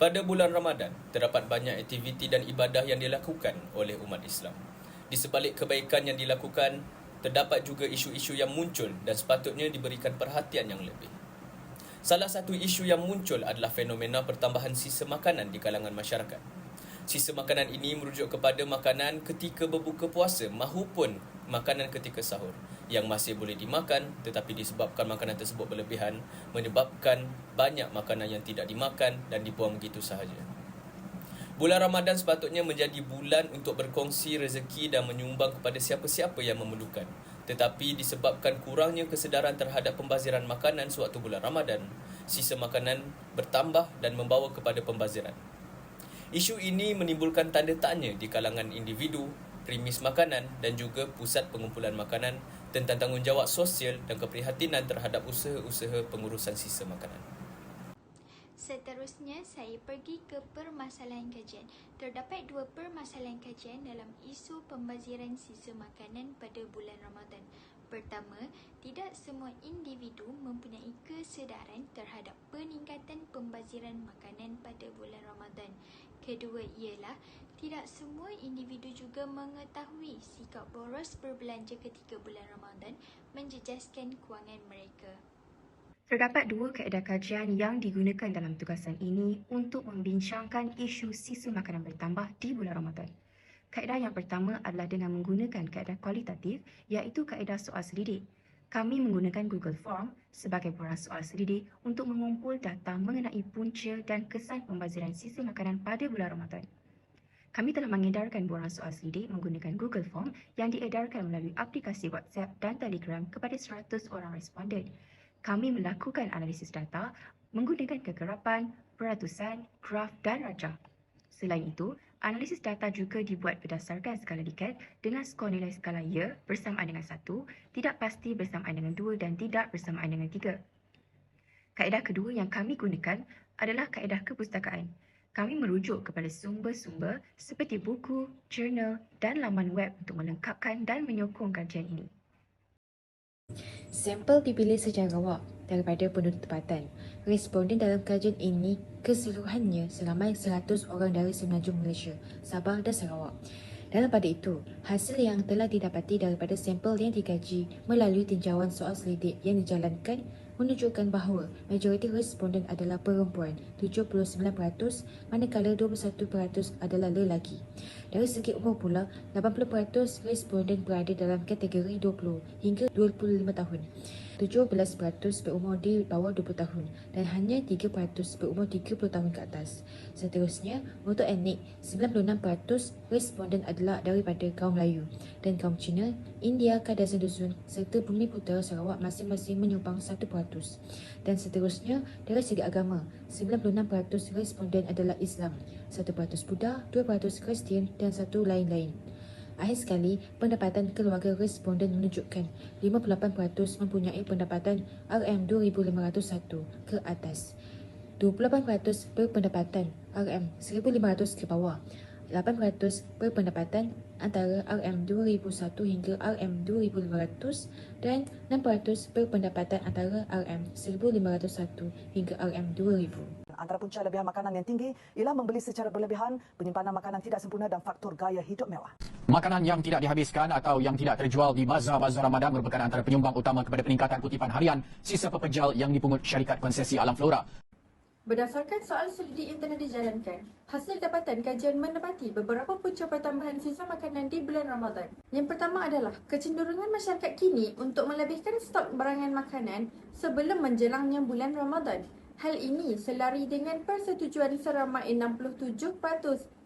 Pada bulan Ramadan, terdapat banyak aktiviti dan ibadah yang dilakukan oleh umat Islam. Di sebalik kebaikan yang dilakukan, terdapat juga isu-isu yang muncul dan sepatutnya diberikan perhatian yang lebih. Salah satu isu yang muncul adalah fenomena pertambahan sisa makanan di kalangan masyarakat. Sisa makanan ini merujuk kepada makanan ketika berbuka puasa mahupun makanan ketika sahur yang masih boleh dimakan, tetapi disebabkan makanan tersebut berlebihan menyebabkan banyak makanan yang tidak dimakan dan dibuang begitu sahaja. Bulan Ramadan sepatutnya menjadi bulan untuk berkongsi rezeki dan menyumbang kepada siapa-siapa yang memerlukan. Tetapi disebabkan kurangnya kesedaran terhadap pembaziran makanan sewaktu bulan Ramadan, sisa makanan bertambah dan membawa kepada pembaziran. Isu ini menimbulkan tanda tanya di kalangan individu, premis makanan dan juga pusat pengumpulan makanan tentang tanggungjawab sosial dan keprihatinan terhadap usaha-usaha pengurusan sisa makanan. Seterusnya, saya pergi ke permasalahan kajian. Terdapat dua permasalahan kajian dalam isu pembaziran sisa makanan pada bulan Ramadan. Pertama, tidak semua individu mempunyai kesedaran terhadap peningkatan pembaziran makanan pada bulan Ramadan. Kedua ialah, tidak semua individu juga mengetahui sikap boros berbelanja ketika bulan Ramadan menjejaskan kewangan mereka. Terdapat dua kaedah kajian yang digunakan dalam tugasan ini untuk membincangkan isu sisa makanan bertambah di bulan Ramadan. Kaedah yang pertama adalah dengan menggunakan kaedah kualitatif, iaitu kaedah soal selidik. Kami menggunakan Google Form sebagai borang soal selidik untuk mengumpul data mengenai punca dan kesan pembaziran sisa makanan pada bulan Ramadan. Kami telah mengedarkan borang soal selidik menggunakan Google Form yang diedarkan melalui aplikasi WhatsApp dan Telegram kepada 100 orang responden. Kami melakukan analisis data menggunakan kekerapan, peratusan, graf dan rajah. Selain itu, analisis data juga dibuat berdasarkan skala Likert dengan skor nilai skala ya bersamaan dengan 1, tidak pasti bersamaan dengan 2 dan tidak bersamaan dengan 3. Kaedah kedua yang kami gunakan adalah kaedah kepustakaan. Kami merujuk kepada sumber-sumber seperti buku, jurnal dan laman web untuk melengkapkan dan menyokong kajian ini. Sampel dipilih secara awak daripada penduduk tempatan. Responden dalam kajian ini keseluruhannya seramai 100 orang dari Semenanjung Malaysia, Sabah dan Sarawak. Dalam pada itu, hasil yang telah didapati daripada sampel yang dikaji melalui tinjauan soal selidik yang dijalankan menunjukkan bahawa majoriti responden adalah perempuan 79%, manakala 21% adalah lelaki. Dari segi umur pula, 80% responden berada dalam kategori 20 hingga 25 tahun. 17% berumur di bawah 20 tahun dan hanya 3% berumur 30 tahun ke atas. Seterusnya, untuk etnik, 96% responden adalah daripada kaum Melayu dan kaum Cina, India, Kadasan Dusun serta Bumi Putera Sarawak masing-masing menyumbang 1%. Dan seterusnya, dari segi agama, 96% responden adalah Islam, 1% Buddha, 2% Kristian dan 1 lain-lain. Akhir sekali, pendapatan keluarga responden menunjukkan 58% mempunyai pendapatan RM2,501 ke atas, 28% berpendapatan RM1,500 ke bawah, 8% berpendapatan antara RM2,001 hingga RM2,500 dan 6% berpendapatan antara RM1,501 hingga RM2,000. Antara punca lebihan makanan yang tinggi ialah membeli secara berlebihan, penyimpanan makanan tidak sempurna dan faktor gaya hidup mewah. Makanan yang tidak dihabiskan atau yang tidak terjual di bazar-bazar Ramadan merupakan antara penyumbang utama kepada peningkatan kutipan harian sisa pepejal yang dipungut syarikat konsesi alam flora. Berdasarkan soal selidik yang telah dijalankan, hasil dapatan kajian mendapati beberapa punca pertambahan sisa makanan di bulan Ramadan. Yang pertama adalah kecenderungan masyarakat kini untuk melebihkan stok barangan makanan sebelum menjelangnya bulan Ramadan. Hal ini selari dengan persetujuan seramai 67%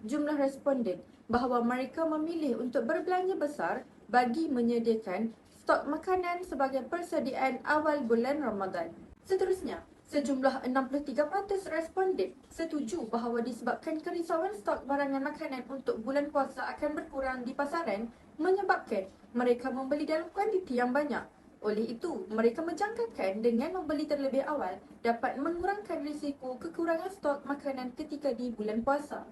jumlah responden bahawa mereka memilih untuk berbelanja besar bagi menyediakan stok makanan sebagai persediaan awal bulan Ramadan. Seterusnya, sejumlah 63% responden setuju bahawa disebabkan kerisauan stok barangan makanan untuk bulan puasa akan berkurang di pasaran menyebabkan mereka membeli dalam kuantiti yang banyak. Oleh itu, mereka menjangkakan dengan membeli terlebih awal dapat mengurangkan risiko kekurangan stok makanan ketika di bulan puasa.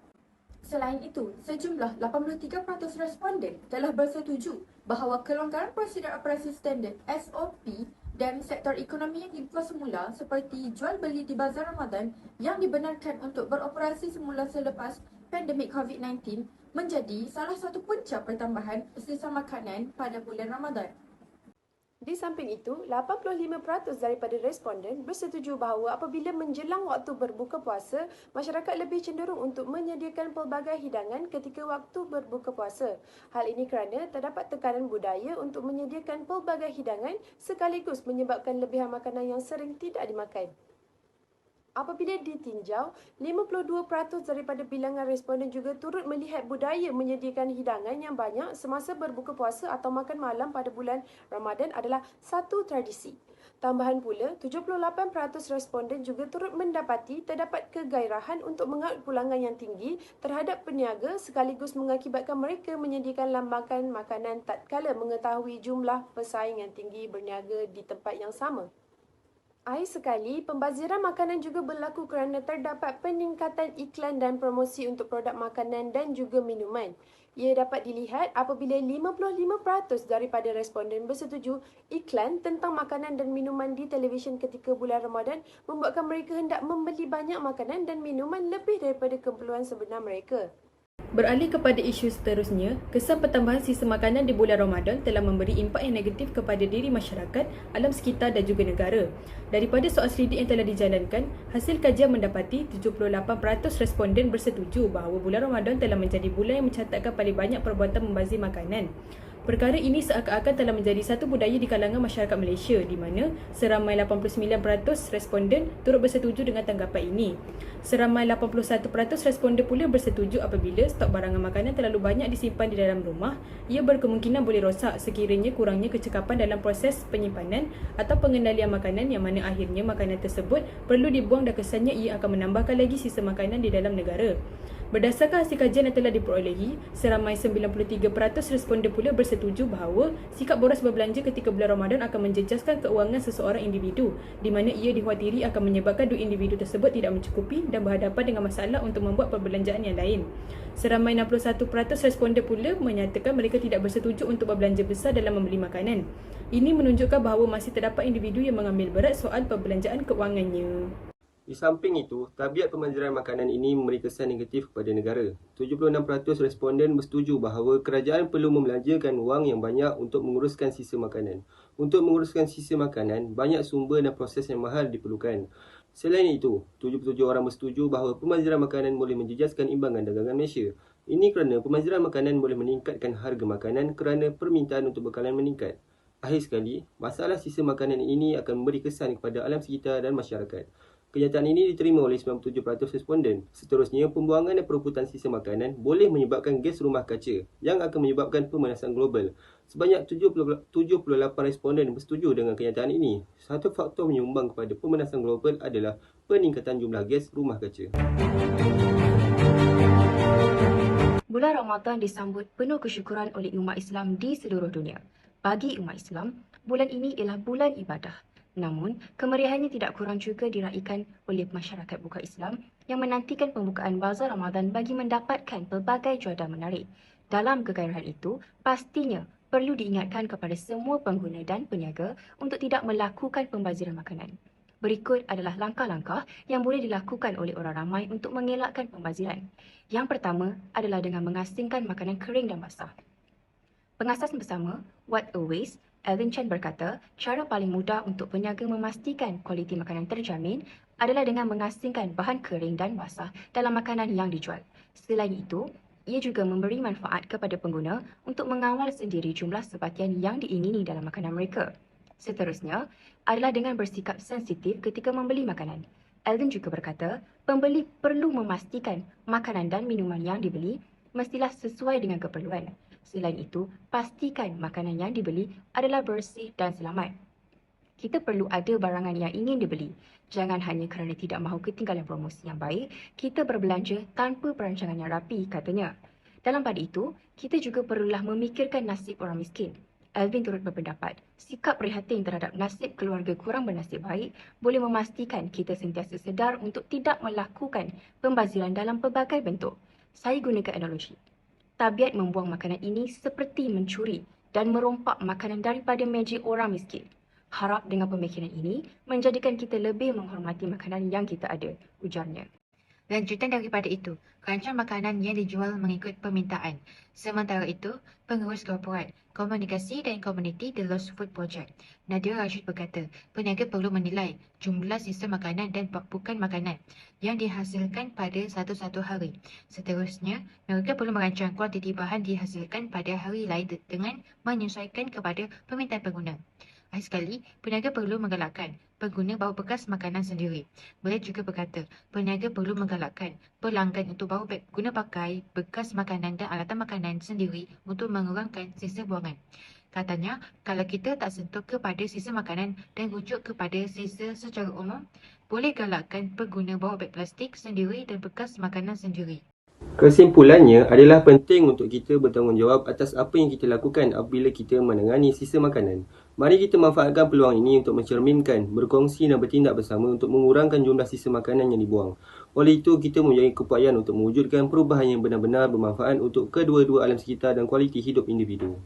Selain itu, sejumlah 83% responden telah bersetuju bahawa kelonggaran prosedur operasi standard SOP dan sektor ekonomi yang dibuka semula seperti jual beli di bazar Ramadan yang dibenarkan untuk beroperasi semula selepas pandemik COVID-19 menjadi salah satu punca pertambahan sisa makanan pada bulan Ramadan. Di samping itu, 85% daripada responden bersetuju bahawa apabila menjelang waktu berbuka puasa, masyarakat lebih cenderung untuk menyediakan pelbagai hidangan ketika waktu berbuka puasa. Hal ini kerana terdapat tekanan budaya untuk menyediakan pelbagai hidangan sekaligus menyebabkan lebihan makanan yang sering tidak dimakan. Apabila ditinjau, 52% daripada bilangan responden juga turut melihat budaya menyediakan hidangan yang banyak semasa berbuka puasa atau makan malam pada bulan Ramadan adalah satu tradisi. Tambahan pula, 78% responden juga turut mendapati terdapat kegairahan untuk mengaut pulangan yang tinggi terhadap peniaga sekaligus mengakibatkan mereka menyediakan lambakan makanan tatkala mengetahui jumlah pesaing yang tinggi berniaga di tempat yang sama. Akhir sekali, pembaziran makanan juga berlaku kerana terdapat peningkatan iklan dan promosi untuk produk makanan dan juga minuman. Ia dapat dilihat apabila 55% daripada responden bersetuju iklan tentang makanan dan minuman di televisyen ketika bulan Ramadan membuatkan mereka hendak membeli banyak makanan dan minuman lebih daripada keperluan sebenar mereka. Beralih kepada isu seterusnya, kesan pertambahan sisa makanan di bulan Ramadan telah memberi impak yang negatif kepada diri masyarakat, alam sekitar dan juga negara. Daripada soal selidik yang telah dijalankan, hasil kajian mendapati 78% responden bersetuju bahawa bulan Ramadan telah menjadi bulan yang mencatatkan paling banyak perbuatan membazir makanan. Perkara ini seakan-akan telah menjadi satu budaya di kalangan masyarakat Malaysia di mana seramai 89% responden turut bersetuju dengan tanggapan ini. Seramai 81% responden pula bersetuju apabila stok barangan makanan terlalu banyak disimpan di dalam rumah, ia berkemungkinan boleh rosak sekiranya kurangnya kecekapan dalam proses penyimpanan atau pengendalian makanan yang mana akhirnya makanan tersebut perlu dibuang dan kesannya ia akan menambahkan lagi sisa makanan di dalam negara. Berdasarkan hasil kajian yang telah diperolehi, seramai 93% responden pula bersetuju bahawa sikap boros berbelanja ketika bulan Ramadan akan menjejaskan keuangan seseorang individu, di mana ia dikhawatiri akan menyebabkan duit individu tersebut tidak mencukupi dan berhadapan dengan masalah untuk membuat perbelanjaan yang lain. Seramai 61% responden pula menyatakan mereka tidak bersetuju untuk berbelanja besar dalam membeli makanan. Ini menunjukkan bahawa masih terdapat individu yang mengambil berat soal perbelanjaan keuangannya. Di samping itu, tabiat pembaziran makanan ini memberi kesan negatif kepada negara. 76% responden bersetuju bahawa kerajaan perlu membelanjakan wang yang banyak untuk menguruskan sisa makanan. Untuk menguruskan sisa makanan, banyak sumber dan proses yang mahal diperlukan. Selain itu, 77 orang bersetuju bahawa pembaziran makanan boleh menjejaskan imbangan dagangan Malaysia. Ini kerana pembaziran makanan boleh meningkatkan harga makanan kerana permintaan untuk bekalan meningkat. Akhir sekali, masalah sisa makanan ini akan memberi kesan kepada alam sekitar dan masyarakat. Kenyataan ini diterima oleh 97% responden. Seterusnya, pembuangan dan perebutan sisa makanan boleh menyebabkan gas rumah kaca yang akan menyebabkan pemanasan global. Sebanyak 78 responden bersetuju dengan kenyataan ini. Satu faktor menyumbang kepada pemanasan global adalah peningkatan jumlah gas rumah kaca. Bulan Ramadan disambut penuh kesyukuran oleh umat Islam di seluruh dunia. Bagi umat Islam, bulan ini ialah bulan ibadah. Namun, kemeriahannya tidak kurang juga diraikan oleh masyarakat bukan Islam yang menantikan pembukaan bazar Ramadan bagi mendapatkan pelbagai juadah menarik. Dalam kegairahan itu, pastinya perlu diingatkan kepada semua pengguna dan peniaga untuk tidak melakukan pembaziran makanan. Berikut adalah langkah-langkah yang boleh dilakukan oleh orang ramai untuk mengelakkan pembaziran. Yang pertama adalah dengan mengasingkan makanan kering dan basah. Pengasas bersama What a Waste, Alvin Chan berkata, cara paling mudah untuk peniaga memastikan kualiti makanan terjamin adalah dengan mengasingkan bahan kering dan basah dalam makanan yang dijual. Selain itu, ia juga memberi manfaat kepada pengguna untuk mengawal sendiri jumlah sebahagian yang diingini dalam makanan mereka. Seterusnya adalah dengan bersikap sensitif ketika membeli makanan. Alvin juga berkata, pembeli perlu memastikan makanan dan minuman yang dibeli mestilah sesuai dengan keperluan. Selain itu, pastikan makanan yang dibeli adalah bersih dan selamat. Kita perlu ada barangan yang ingin dibeli. Jangan hanya kerana tidak mahu ketinggalan promosi yang baik, kita berbelanja tanpa perancangan yang rapi, katanya. Dalam pada itu, kita juga perlulah memikirkan nasib orang miskin. Alvin turut berpendapat, sikap prihatin terhadap nasib keluarga kurang bernasib baik boleh memastikan kita sentiasa sedar untuk tidak melakukan pembaziran dalam pelbagai bentuk. Saya gunakan analogi. Tabiat membuang makanan ini seperti mencuri dan merompak makanan daripada meja orang miskin. Harap dengan pemikiran ini menjadikan kita lebih menghormati makanan yang kita ada, ujarnya. Lanjutan daripada itu, rancangan makanan yang dijual mengikut permintaan. Sementara itu, pengurus korporat, komunikasi dan komuniti The Lost Food Project, Nadia Rashid berkata, peniaga perlu menilai jumlah sisa makanan dan bukan makanan yang dihasilkan pada satu-satu hari. Seterusnya, mereka perlu merancang kuantiti bahan dihasilkan pada hari lain dengan menyesuaikan kepada permintaan pengguna. Akhir sekali, peniaga perlu menggalakkan pengguna bawa bekas makanan sendiri. Beliau juga berkata, peniaga perlu menggalakkan pelanggan untuk bawa guna pakai bekas makanan dan alatan makanan sendiri untuk mengurangkan sisa buangan. Katanya, kalau kita tak sentuh kepada sisa makanan dan rujuk kepada sisa secara umum, boleh galakkan pengguna bawa beg plastik sendiri dan bekas makanan sendiri. Kesimpulannya adalah penting untuk kita bertanggungjawab atas apa yang kita lakukan apabila kita menangani sisa makanan. Mari kita manfaatkan peluang ini untuk mencerminkan, berkongsi dan bertindak bersama untuk mengurangkan jumlah sisa makanan yang dibuang. Oleh itu, kita mempunyai keupayaan untuk mewujudkan perubahan yang benar-benar bermanfaat untuk kedua-dua alam sekitar dan kualiti hidup individu.